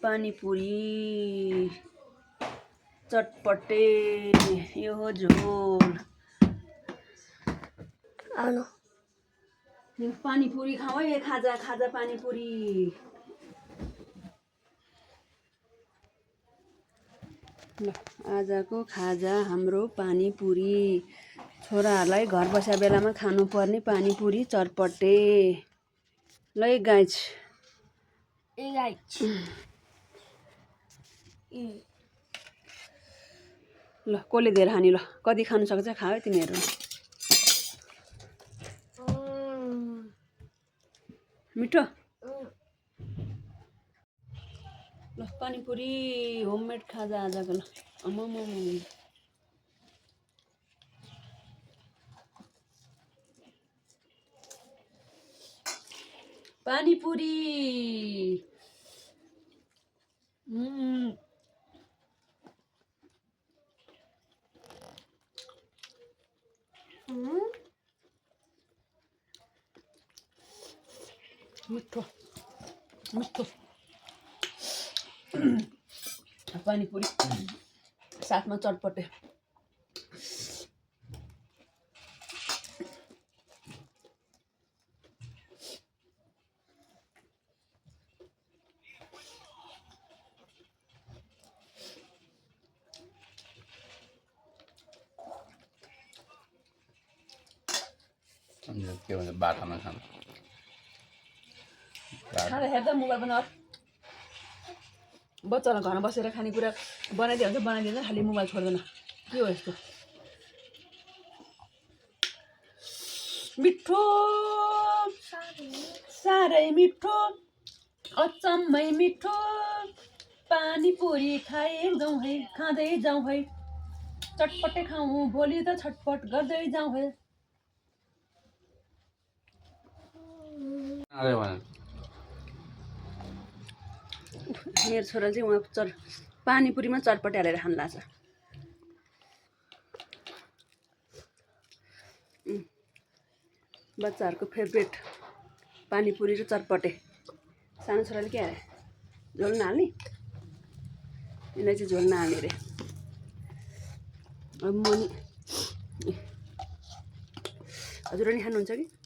पानीपुरी चटपटे यो हो झोल आउनु पानीपुरी खाऊ है खाजा खाजा पानीपुरी ल आजको खाजा हाम्रो पानीपुरी छोराहरूलाई घर बस्या बेलामा खानुपर्ने पानीपुरी चटपटे ल गाइज ल कसले धेरै खाने ल कति खानु सक्छ खा है तिमीहरू मिठो ल पानीपुरी होममेड खाजा आजको ल आमामा पानीपुरी मिठो मिठो पानीपुरी साथमा चटपटे के भन्छ बाटामा खानु हेर्दा मोबाइल बनाऊ बच्चालाई घरमा बसेर खानेकुरा बनाइदियो भने बनाइदिन्छ खालि मोबाइल छोड्दैन के हो यस्तो मिठो साह्रै मिठो अचम्मै मिठो पानीपुरी खाए जाउँ है खाँदै जाउँ है चटपटे खाउँ भोलि त छटपट गर्दै जाउँ है मेरो छोरा चाहिँ उहाँ पानीपुरीमा चटपटे हालेर खानु लाग्छ बच्चाहरूको फेभरेट पानीपुरी र चटपटे सानो छोराले के हाले झोल नहाल्ने यसलाई चाहिँ झोल नहाल्ने अरे अब म नि हजुर नि खानुहुन्छ कि